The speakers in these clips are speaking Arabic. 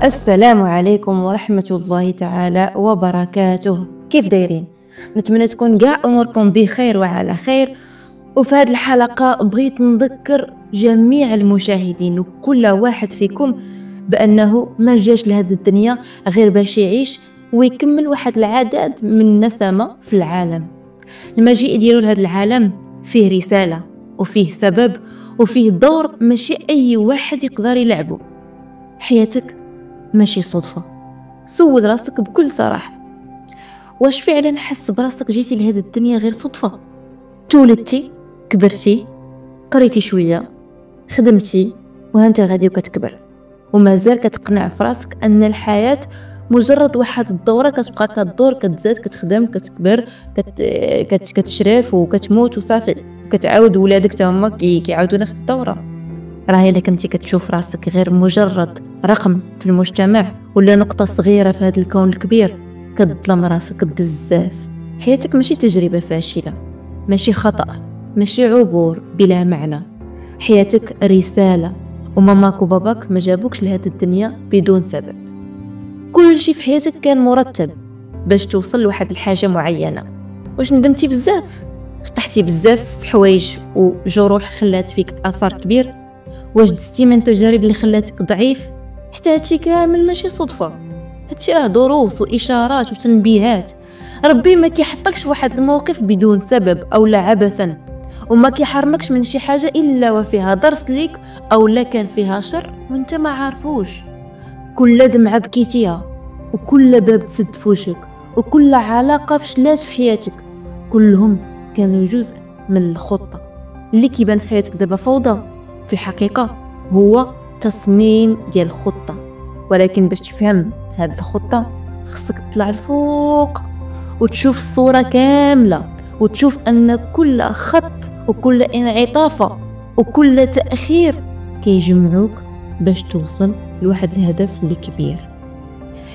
السلام عليكم ورحمة الله تعالى وبركاته. كيف دايرين؟ نتمنى تكون كاع اموركم بخير وعلى خير. وفي هذه الحلقة بغيت نذكر جميع المشاهدين وكل واحد فيكم بأنه ما جاش لهذه الدنيا غير باش يعيش ويكمل واحد العدد من النسمة في العالم. المجيء ديالو لهذا العالم فيه رسالة وفيه سبب وفيه دور ماشي أي واحد يقدر يلعبه. حياتك ماشي صدفة. سول راسك بكل صراحة، واش فعلا حس براسك جيتي لهذه الدنيا غير صدفة؟ تولدتي، كبرتي، قريتي شوية، خدمتي، وهانت غادي وكتكبر ومازال كتقنع في راسك ان الحياة مجرد واحد الدورة كتبقى كدور كتزاد كتخدم كتكبر كتشرف وكتموت وصافي، وكتعاود ولادك تا هما كيعاودوا نفس الدورة. راه الا كنتي كتشوف راسك غير مجرد رقم في المجتمع ولا نقطة صغيرة في هذا الكون الكبير كتظلم راسك بزاف. حياتك ماشي تجربة فاشلة، ماشي خطأ، ماشي عبور بلا معنى. حياتك رسالة، وماماك وباباك ما جابوكش لهذه الدنيا بدون سبب. كل شيء في حياتك كان مرتب باش توصل لواحد الحاجة معينة. واش ندمتي بزاف؟ طحتي بزاف في حوايج وجروح خلات فيك اثر كبير؟ واش دزتي من تجارب اللي خلاتك ضعيف؟ حتى هادشي كامل ماشي صدفة، هادشي راه دروس واشارات وتنبيهات. ربي ما كيحطكش واحد الموقف بدون سبب او لا عبثا، وما كيحرمكش من شي حاجه الا وفيها درس ليك او لا كان فيها شر وانت ما عارفوش. كل دمعه بكيتيها وكل باب تسد في وجهك وكل علاقه فشلات في حياتك كلهم كانوا جزء من الخطه. اللي كيبان في حياتك دابا فوضى في الحقيقه هو تصميم ديال الخطه. ولكن باش تفهم هذه الخطه خصك تطلع لفوق وتشوف الصورة كاملة، وتشوف أن كل خط وكل انعطافة وكل تأخير كيجمعوك باش توصل لواحد الهدف اللي كبير.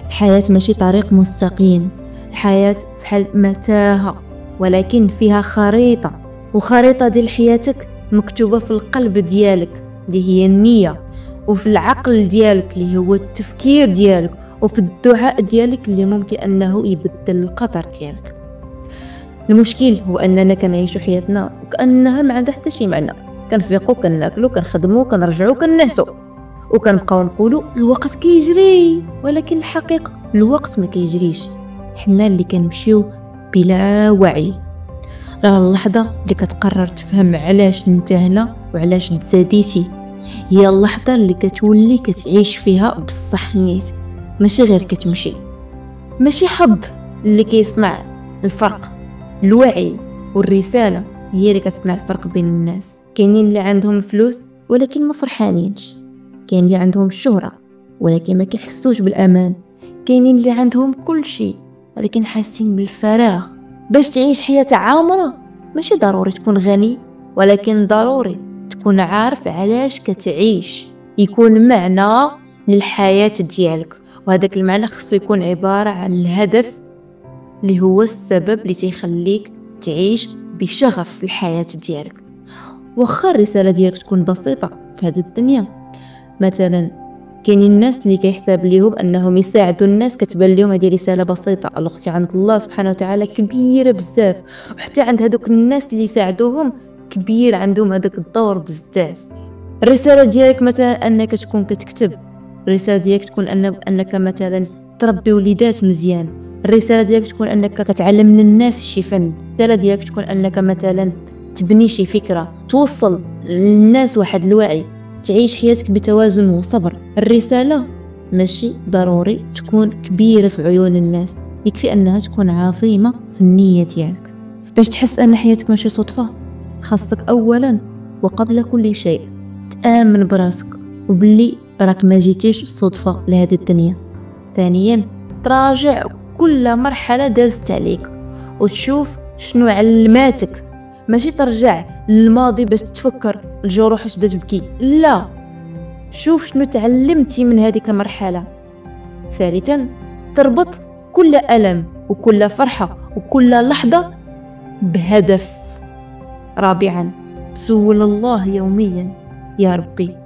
الحياة ماشي طريق مستقيم، الحياة فحال متاهة ولكن فيها خريطة، وخريطة ديال حياتك مكتوبة في القلب ديالك اللي هي النية، وفي العقل ديالك اللي هو التفكير ديالك، وفي الدعاء ديالك اللي ممكن أنه يبدل القدر ديالك. المشكل هو أننا كنعيش حياتنا وكأنها ما عندها حتى شي معنى. كنفيقوا كناكلوا كنخدموا كنرجعوا كنعسوا وكنبقاو نقولوا الوقت كيجري، ولكن الحقيقة الوقت ما كيجريش، حنا اللي كنمشيو بلا وعي. راه اللحظة اللي كتقرر تفهم علاش انت هنا وعلاش تزاديتي هي اللحظة اللي كتولي كتعيش فيها بصح نيت، ماشي غير كتمشي. ماشي حظ اللي كيصنع الفرق، الوعي والرسالة هي اللي كتصنع الفرق بين الناس. كاينين اللي عندهم فلوس ولكن ما فرحانينش، كاين اللي عندهم الشهرة ولكن ما كيحسوش بالامان، كاينين اللي عندهم كل شيء ولكن حاسين بالفراغ. باش تعيش حياة عامرة ماشي ضروري تكون غني، ولكن ضروري تكون عارف علاش كتعيش، يكون معنى للحياة ديالك، وهذاك المعنى خصو يكون عبارة عن الهدف اللي هو السبب اللي تيخليك تعيش بشغف في الحياة ديالك. واخا الرسالة ديالك تكون بسيطة في هذه الدنيا، مثلا كاين الناس اللي كيحسب ليهم انهم يساعدوا الناس كتبان لهم هذه رسالة بسيطة، الوغ عند الله سبحانه وتعالى كبيرة بزاف، وحتى عند هذوك الناس اللي يساعدوهم كبير، عندهم هذاك الدور بزاف. الرسالة ديالك مثلا انك تكون كتكتب، الرسالة ديالك تكون انك مثلا تربي وليدات مزيان، الرسالة ديالك تكون انك كتعلم للناس شي فن، الرسالة ديالك تكون انك مثلا تبني شي فكرة، توصل للناس واحد الوعي، تعيش حياتك بتوازن وصبر. الرسالة ماشي ضروري تكون كبيرة في عيون الناس، يكفي انها تكون عظيمة في النية ديالك. باش تحس ان حياتك ماشي صدفة خاصك اولا وقبل كل شيء تآمن براسك وباللي راك ما جيتيش صدفة لهذه الدنيا. ثانيا تراجع كل مرحلة دازت عليك وتشوف شنو علماتك، ماشي ترجع للماضي باش تفكر الجروح تبدا تبكي، لا، شوف شنو تعلمتي من هذيك المرحلة. ثالثا تربط كل ألم وكل فرحة وكل لحظة بهدف. رابعا تسول الله يوميا يا ربي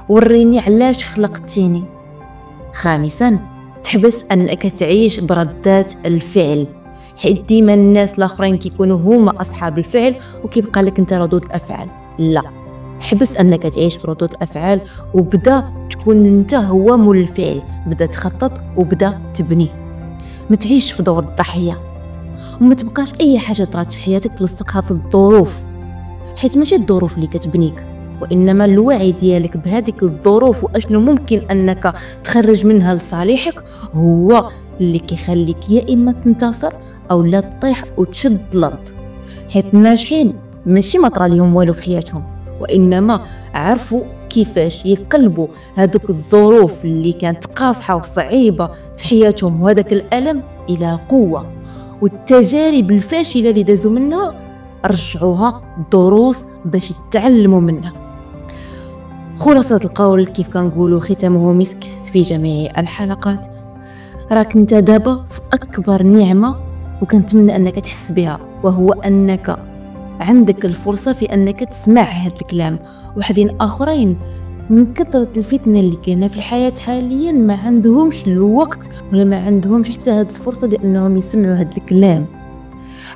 وريني علاش خلقتيني، خامسا، تحبس انك تعيش بردات الفعل، حيت ديما الناس الاخرين كيكونوا هما اصحاب الفعل وكيبقى لك انت ردود افعال. لا، حبس انك تعيش بردود افعال وبدا تكون انت هو مول الفعل، بدا تخطط وبدا تبني. ما تعيش في دور الضحيه، وما تبقاش اي حاجه طرات في حياتك تلصقها في الظروف، حيت ماشي الظروف اللي كتبنيك، وانما الوعي ديالك بهذيك الظروف واشنو ممكن انك تخرج منها لصالحك هو اللي كيخليك يا اما تنتصر او لا تطيح وتشد الارض. حيت الناجحين ماشي ما طرا ليهم والو في حياتهم، وانما عرفوا كيفاش يقلبوا هذوك الظروف اللي كانت قاصحه وصعيبه في حياتهم وهذاك الالم الى قوه، والتجارب الفاشله اللي دازوا منها رجعوها دروس باش يتعلموا منها. خلاصة القول كيف كنقولوا ختامه مسك في جميع الحلقات. راك انت دابا في اكبر نعمه وكنتمنى انك تحس بها، وهو انك عندك الفرصه في انك تسمع هذا الكلام. وحدين اخرين من كثره الفتنه اللي كاينه في الحياه حاليا ما عندهمش الوقت ولا ما عندهمش حتى هذه الفرصه لانهم يسمعوا هذا الكلام.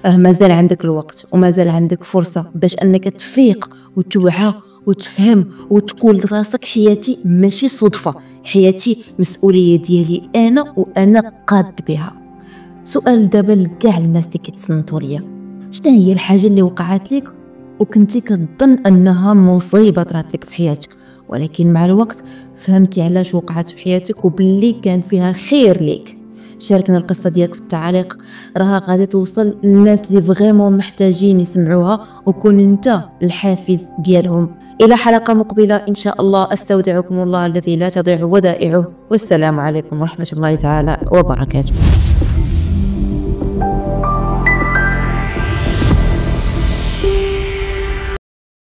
راه مازال عندك الوقت ومازال عندك فرصه باش انك تفيق وتوعى وتفهم وتقول لراسك حياتي ماشي صدفه، حياتي مسؤوليه ديالي انا وانا قاد بها. سؤال دابا لكاع الناس اللي كيتصنتوا ليا، شنو هي الحاجه اللي وقعت لك وكنتي كتظن انها مصيبه طرات لك في حياتك، ولكن مع الوقت فهمتي علاش وقعت في حياتك وباللي كان فيها خير ليك؟ شاركنا القصه ديالك في التعليق، راها غادي توصل للناس اللي فريمون محتاجين يسمعوها، وكون انت الحافز ديالهم. الى حلقه مقبله ان شاء الله، استودعكم الله الذي لا تضيع ودائعه، والسلام عليكم ورحمه الله تعالى وبركاته.